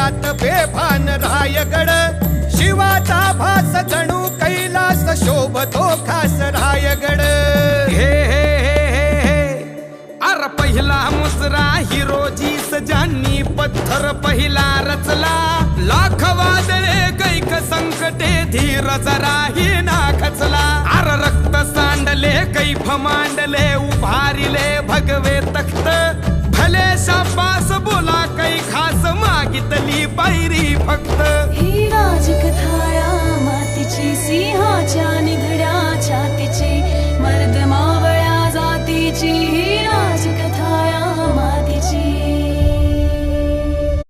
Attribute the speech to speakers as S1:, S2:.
S1: वेगात बेभान रायगड शिवाचा भास जणू कैलास शोभतो खास रायगड
S2: हे हे हे हे हे अर पहिला मुजरा हिरोजी सजांनी पत्थर पहिला रचला लाख वादळे कैक संकटे धीर जराही ना खचला अर रक्त सांडले कैफ मांडले उभारिले भगवे तख्त भले शाबास बोला कै खास मागितली पायरी फक्त